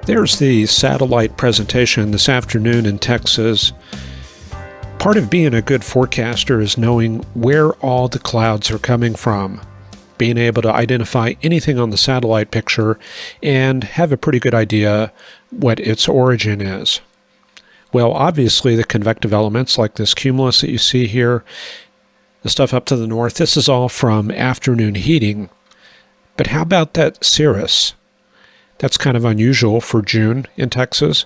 There's the satellite presentation this afternoon in Texas. Part of being a good forecaster is knowing where all the clouds are coming from, being able to identify anything on the satellite picture and have a pretty good idea what its origin is. Well, obviously the convective elements like this cumulus that you see here, the stuff up to the north, this is all from afternoon heating. But how about that cirrus? That's kind of unusual for June in Texas.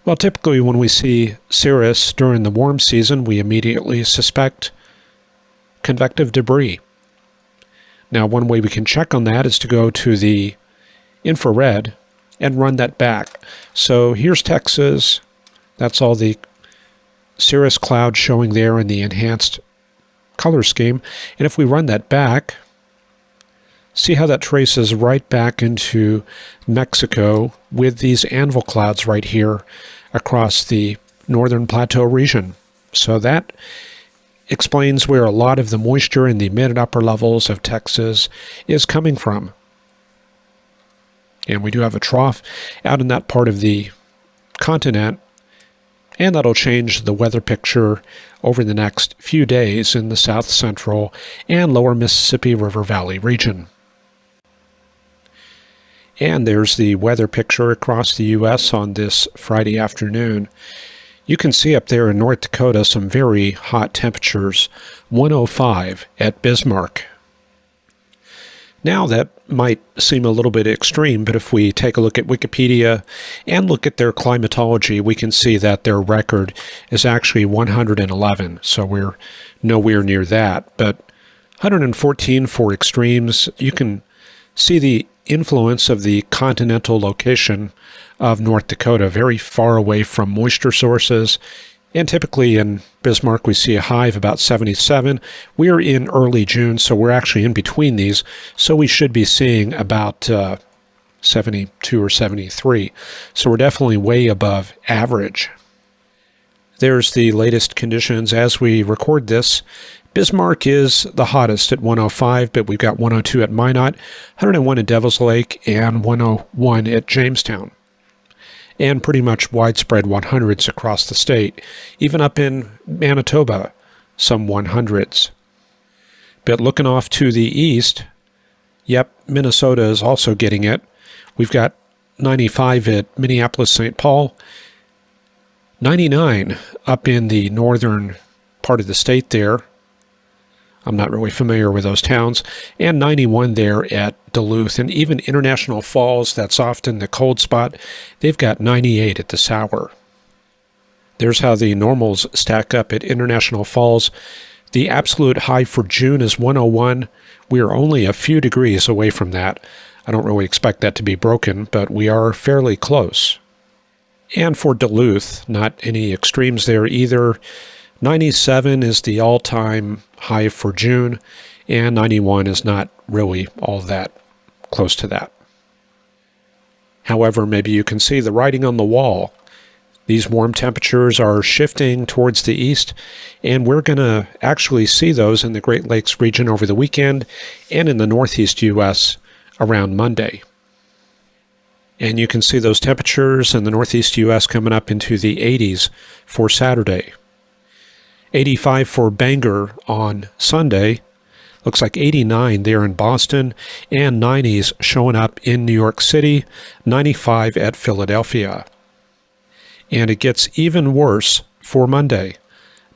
Well, typically when we see cirrus during the warm season, we immediately suspect convective debris. Now, one way we can check on that is to go to the infrared and run that back. So here's Texas. That's all the cirrus cloud showing there in the enhanced color scheme. And if we run that back, see how that traces right back into Mexico with these anvil clouds right here across the northern plateau region. So that explains where a lot of the moisture in the mid and upper levels of Texas is coming from. And we do have a trough out in that part of the continent, and that'll change the weather picture over the next few days in the south central and lower Mississippi River Valley region. And there's the weather picture across the U.S. on this Friday afternoon. You can see up there in North Dakota some very hot temperatures, 105 at Bismarck. Now that might seem a little bit extreme, but if we take a look at Wikipedia and look at their climatology, we can see that their record is actually 111, so we're nowhere near that. But 114 for extremes. You can see the influence of the continental location of North Dakota, very far away from moisture sources. And typically in Bismarck, we see a high of about 77. We are in early June, so we're actually in between these. So we should be seeing about 72 or 73. So we're definitely way above average. There's the latest conditions as we record this. Bismarck is the hottest at 105, but we've got 102 at Minot, 101 at Devil's Lake, and 101 at Jamestown. And pretty much widespread 100s across the state. Even up in Manitoba, some 100s. But looking off to the east, yep, Minnesota is also getting it. We've got 95 at Minneapolis-St. Paul, 99 up in the northern part of the state there. I'm not really familiar with those towns, and 91 there at Duluth. And even International Falls, that's often the cold spot, they've got 98 at this hour. There's how the normals stack up at International Falls. The absolute high for June is 101. We are only a few degrees away from that. I don't really expect that to be broken, but we are fairly close. And for Duluth, not any extremes there either. 97 is the all-time high for June, and 91 is not really all that close to that. However, maybe you can see the writing on the wall. These warm temperatures are shifting towards the east, and we're going to actually see those in the Great Lakes region over the weekend and in the northeast U.S. around Monday. And you can see those temperatures in the northeast U.S. coming up into the 80s for Saturday. 85 for Bangor on Sunday. Looks like 89 there in Boston, and 90s showing up in New York City, 95 at Philadelphia. And it gets even worse for Monday.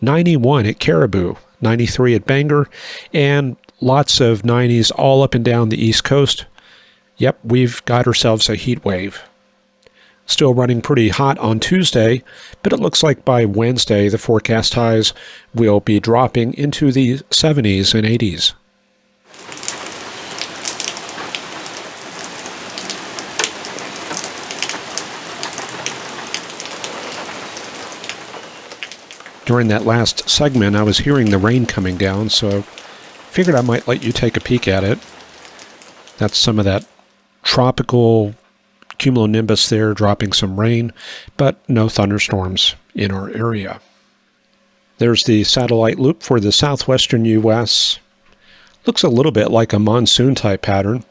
91 at Caribou, 93 at Bangor, and lots of 90s all up and down the East Coast. Yep, we've got ourselves a heat wave. Still running pretty hot on Tuesday, but it looks like by Wednesday the forecast highs will be dropping into the 70s and 80s. During that last segment, I was hearing the rain coming down, so figured I might let you take a peek at it. That's some of that tropical cumulonimbus there dropping some rain, but no thunderstorms in our area. There's the satellite loop for the southwestern U.S. Looks a little bit like a monsoon type pattern.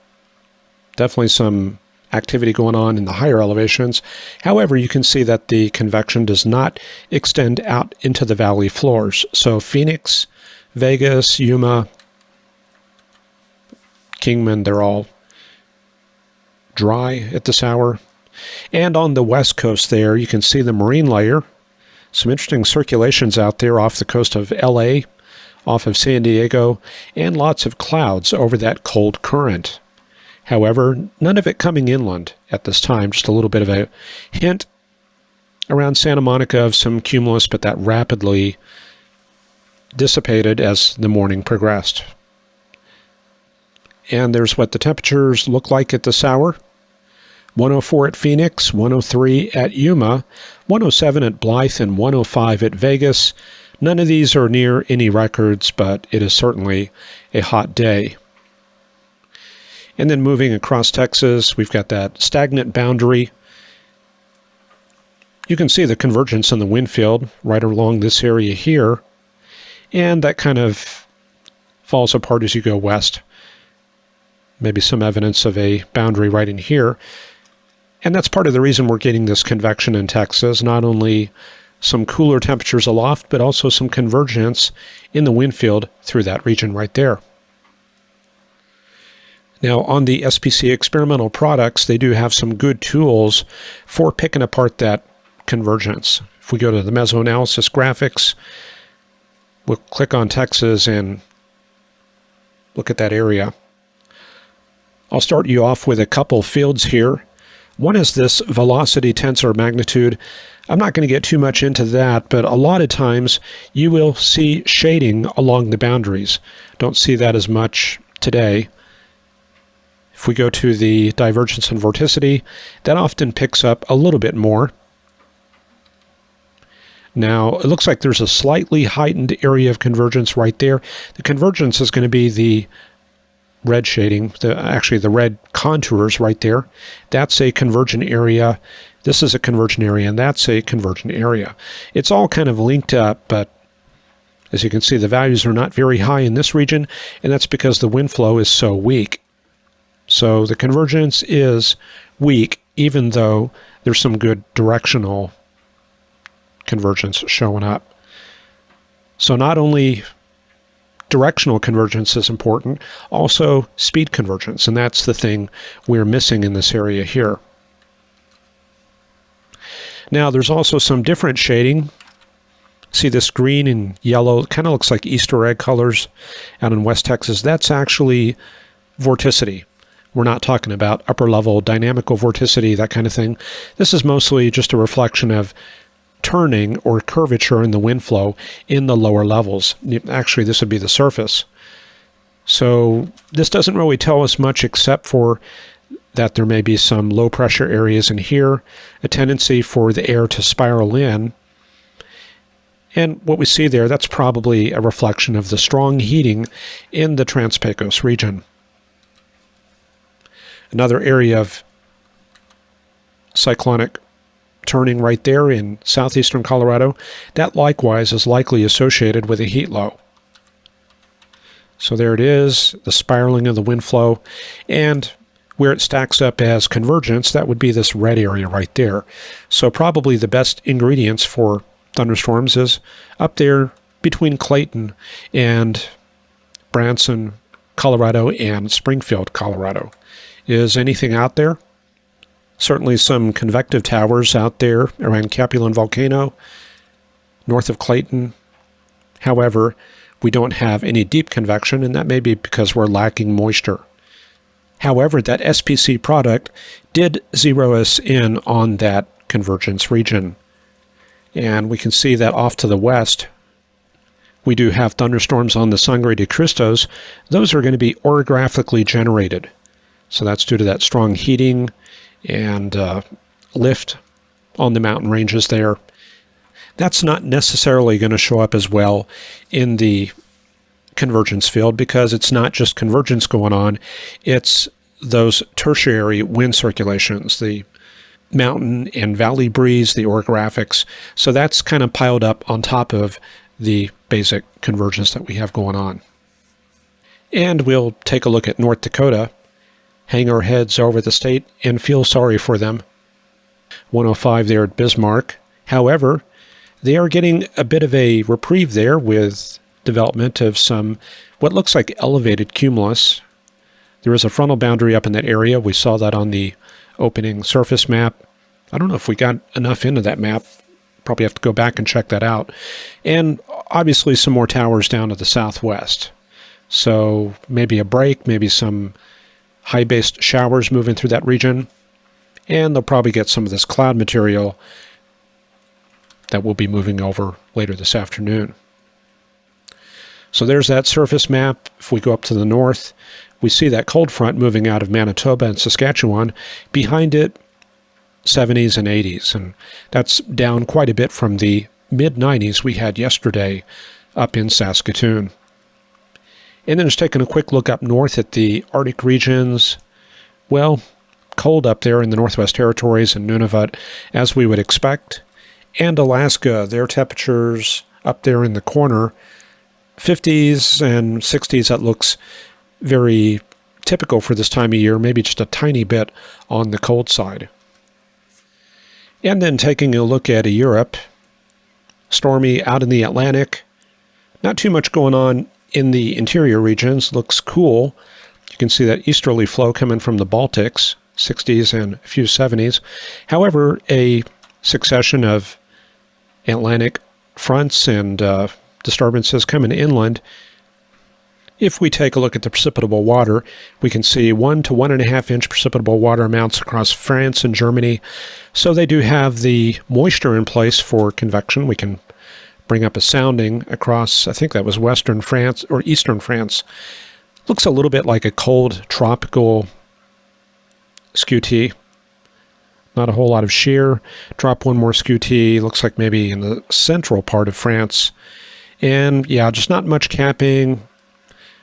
Definitely some activity going on in the higher elevations. However, you can see that the convection does not extend out into the valley floors. So Phoenix, Vegas, Yuma, Kingman, they're all dry at this hour. And on the west coast there, you can see the marine layer. Some interesting circulations out there off the coast of LA, off of San Diego, and lots of clouds over that cold current. However, none of it coming inland at this time, just a little bit of a hint around Santa Monica of some cumulus, but that rapidly dissipated as the morning progressed. And there's what the temperatures look like at this hour. 104 at Phoenix, 103 at Yuma, 107 at Blythe, and 105 at Vegas. None of these are near any records, but it is certainly a hot day. And then moving across Texas, we've got that stagnant boundary. You can see the convergence in the wind field right along this area here, and that kind of falls apart as you go west. Maybe some evidence of a boundary right in here. And that's part of the reason we're getting this convection in Texas, not only some cooler temperatures aloft, but also some convergence in the wind field through that region right there. Now, on the SPC experimental products, they do have some good tools for picking apart that convergence. If we go to the mesoanalysis graphics, we'll click on Texas and look at that area. I'll start you off with a couple fields here. One is this velocity tensor magnitude. I'm not going to get too much into that, but a lot of times you will see shading along the boundaries. Don't see that as much today. If we go to the divergence and vorticity, that often picks up a little bit more. Now, it looks like there's a slightly heightened area of convergence right there. The convergence is going to be the red shading, actually the red contours right there. That's a convergent area. This is a convergent area, and that's a convergent area. It's all kind of linked up, but as you can see, the values are not very high in this region, and that's because the wind flow is so weak. So the convergence is weak, even though there's some good directional convergence showing up. So not only directional convergence is important, also speed convergence, and that's the thing we're missing in this area here. Now, there's also some different shading. See this green and yellow, it kind of looks like Easter egg colors out in West Texas. That's actually vorticity. We're not talking about upper level dynamical vorticity, that kind of thing. This is mostly just a reflection of turning or curvature in the wind flow in the lower levels. Actually, this would be the surface. So this doesn't really tell us much except for that there may be some low pressure areas in here, a tendency for the air to spiral in. And what we see there, that's probably a reflection of the strong heating in the Trans-Pecos region. Another area of cyclonic turning right there in southeastern Colorado, that likewise is likely associated with a heat low. So there it is, the spiraling of the wind flow, and where it stacks up as convergence, that would be this red area right there. So probably the best ingredients for thunderstorms is up there between Clayton and Branson, Colorado, and Springfield, Colorado. Is anything out there? Certainly some convective towers out there around Capulin Volcano, north of Clayton. However, we don't have any deep convection, and that may be because we're lacking moisture. However, that SPC product did zero us in on that convergence region. And we can see that off to the west, we do have thunderstorms on the Sangre de Cristos. Those are going to be orographically generated. So that's due to that strong heating and lift on the mountain ranges there. That's not necessarily going to show up as well in the convergence field because it's not just convergence going on, it's those tertiary wind circulations, the mountain and valley breeze, the orographics. So that's kind of piled up on top of the basic convergence that we have going on. And we'll take a look at North Dakota. hang our heads over the state and feel sorry for them. 105 there at Bismarck. However, they are getting a bit of a reprieve there with development of some what looks like elevated cumulus. There is a frontal boundary up in that area. We saw that on the opening surface map. I don't know if we got enough into that map. Probably have to go back and check that out. And obviously some more towers down to the southwest. So maybe a break, maybe some high-based showers moving through that region. And they'll probably get some of this cloud material that will be moving over later this afternoon. So there's that surface map. If we go up to the north, we see that cold front moving out of Manitoba and Saskatchewan. Behind it, 70s and 80s, and that's down quite a bit from the mid-90s we had yesterday up in Saskatoon. And then just taking a quick look up north at the Arctic regions. Well, cold up there in the Northwest Territories and Nunavut, as we would expect. And Alaska, their temperatures up there in the corner, 50s and 60s, that looks very typical for this time of year, maybe just a tiny bit on the cold side. And then taking a look at Europe, stormy out in the Atlantic. Not too much going on in the interior regions. Looks cool. You can see that easterly flow coming from the Baltics, 60s and a few 70s. However, a succession of Atlantic fronts and disturbances coming inland. If we take a look at the precipitable water, we can see 1 to 1.5 inch precipitable water amounts across France and Germany. So they do have the moisture in place for convection. We can bring up a sounding across, I think that was western France or eastern France. Looks a little bit like a cold tropical skew-t. Not a whole lot of shear. Drop one more skew-t. Looks like maybe in the central part of France. And yeah, just not much capping.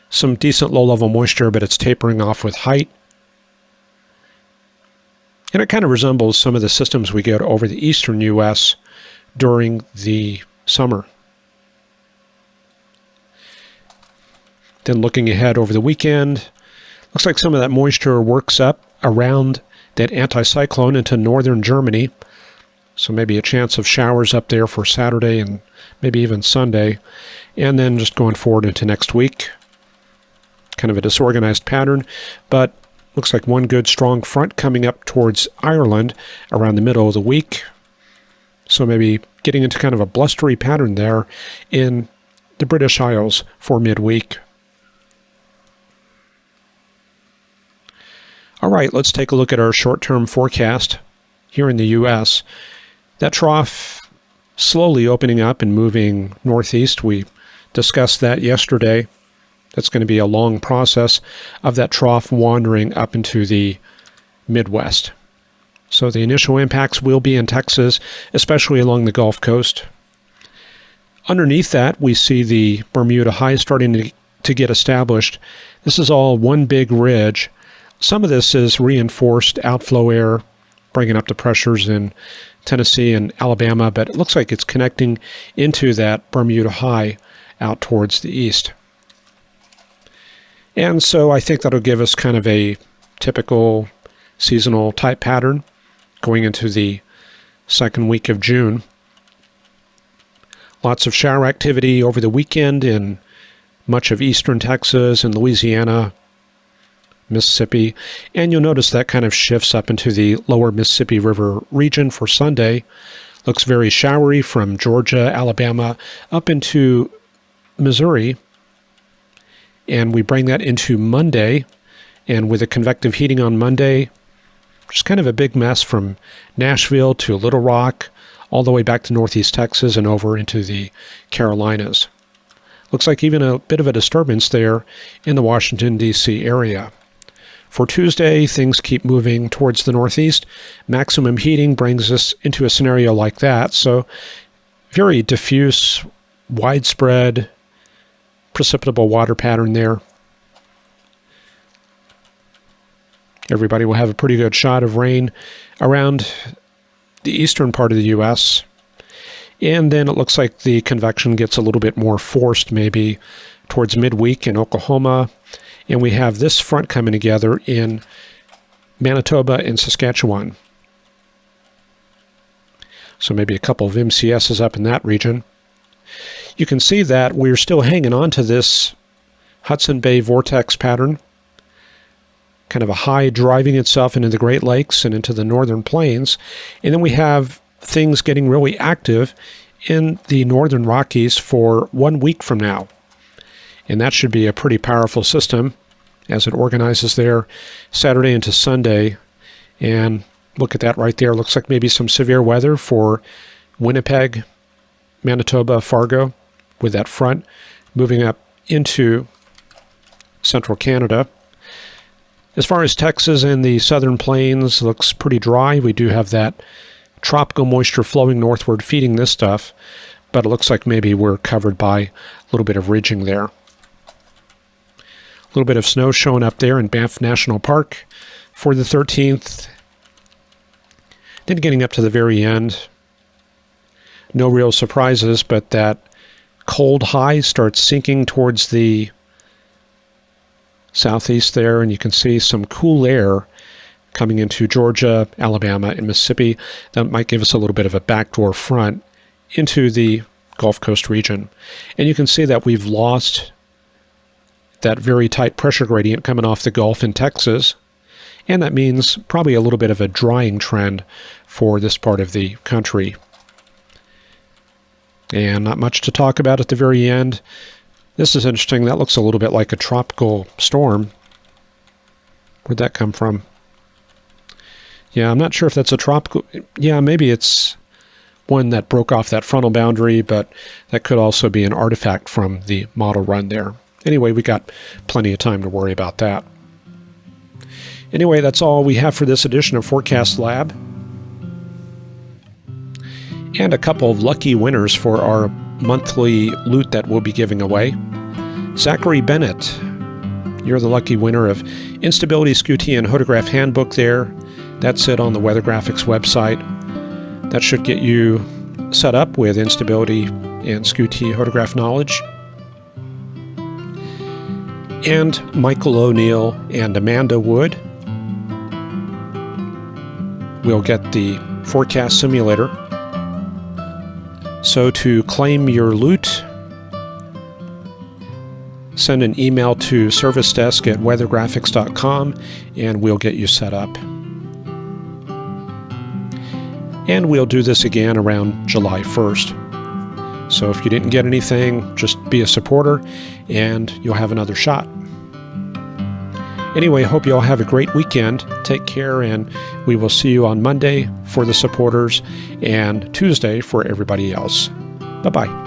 Some decent low-level moisture, but it's tapering off with height. And it kind of resembles some of the systems we get over the eastern U.S. during the summer. Then looking ahead over the weekend, looks like some of that moisture works up around that anticyclone into northern Germany. So maybe a chance of showers up there for Saturday and maybe even Sunday. And then just going forward into next week. Kind of a disorganized pattern, but looks like one good strong front coming up towards Ireland around the middle of the week. So maybe getting into kind of a blustery pattern there in the British Isles for midweek. All right, let's take a look at our short-term forecast here in the U.S. That trough slowly opening up and moving northeast. We discussed that yesterday. That's going to be a long process of that trough wandering up into the Midwest. So the initial impacts will be in Texas, especially along the Gulf Coast. Underneath that, we see the Bermuda High starting to get established. This is all one big ridge. Some of this is reinforced outflow air, bringing up the pressures in Tennessee and Alabama, but it looks like it's connecting into that Bermuda High out towards the east. And so I think that'll give us kind of a typical seasonal type pattern going into the second week of June. Lots of shower activity over the weekend in much of eastern Texas and Louisiana, Mississippi. And you'll notice that kind of shifts up into the lower Mississippi River region for Sunday. Looks very showery from Georgia, Alabama, up into Missouri. And we bring that into Monday, and with the convective heating on Monday, just kind of a big mess from Nashville to Little Rock, all the way back to northeast Texas and over into the Carolinas. Looks like even a bit of a disturbance there in the Washington, D.C. area. For Tuesday, things keep moving towards the northeast. Maximum heating brings us into a scenario like that, so very diffuse, widespread, precipitable water pattern there. Everybody will have a pretty good shot of rain around the eastern part of the U.S. And then it looks like the convection gets a little bit more forced maybe towards midweek in Oklahoma. And we have this front coming together in Manitoba and Saskatchewan. So maybe a couple of MCSs up in that region. You can see that we're still hanging on to this Hudson Bay vortex pattern, kind of a high driving itself into the Great Lakes and into the northern plains. And then we have things getting really active in the northern Rockies for 1 week from now. And that should be a pretty powerful system as it organizes there Saturday into Sunday. And look at that right there. Looks like maybe some severe weather for Winnipeg, Manitoba, Fargo, with that front moving up into central Canada. As far as Texas and the southern plains, looks pretty dry. We do have that tropical moisture flowing northward feeding this stuff, but it looks like maybe we're covered by a little bit of ridging there. A little bit of snow showing up there in Banff National Park for the 13th. Then getting up to the very end, no real surprises, but that cold high starts sinking towards the southeast there, and you can see some cool air coming into Georgia, Alabama, and Mississippi. That might give us a little bit of a backdoor front into the Gulf Coast region. And you can see that we've lost that very tight pressure gradient coming off the Gulf in Texas, and that means probably a little bit of a drying trend for this part of the country. And not much to talk about at the very end. This is interesting. That looks a little bit like a tropical storm. Where'd that come from? Yeah, I'm not sure if that's a tropical... Yeah, maybe it's one that broke off that frontal boundary, but that could also be an artifact from the model run there. Anyway, we got plenty of time to worry about that. Anyway, that's all we have for this edition of Forecast Lab. And a couple of lucky winners for our monthly loot that we'll be giving away. Zachary Bennett, you're the lucky winner of Instability, Skew-t, and Hodograph Handbook there. That's it on the Weather Graphics website. That should get you set up with Instability and Skew-t Hodograph knowledge. And Michael O'Neill and Amanda Wood will get the Forecast Simulator. So to claim your loot, send an email to servicedesk@weathergraphics.com and we'll get you set up. And we'll do this again around July 1st. So if you didn't get anything, just be a supporter and you'll have another shot. Anyway, hope you all have a great weekend. Take care, and we will see you on Monday for the supporters and Tuesday for everybody else. Bye-bye.